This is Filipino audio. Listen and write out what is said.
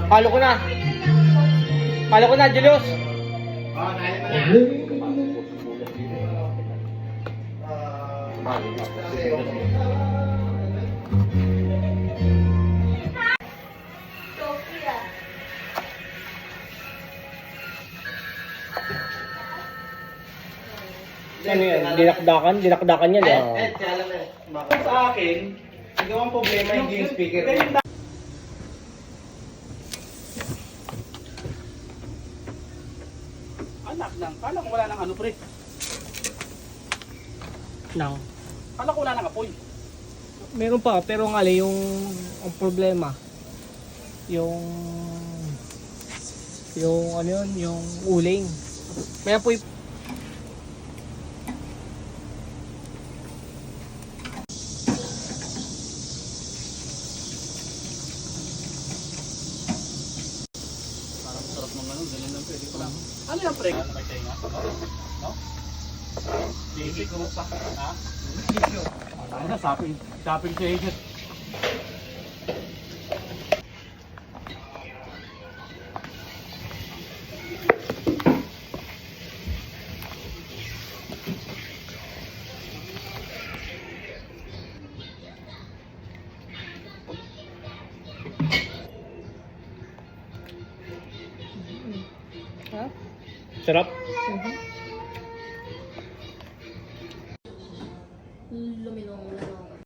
Halo ko na. Halo ko na, Julius. Ano yan? Dinakdakan yan. Sa akin, ikaw ang problema yung speaker. Anak lang, kala ko wala nang ano pre. Nang. Kala ko wala nang apoy. Meron pa, pero nga yung ang problema, yung ano yun, yung uling. May apoy. Parang sarap ng ano, ganun lang pwede ko lang. Ano yan pre? Ano may tenga? No? Basic ko sa ha? Ano shopping sa agent. Sarap.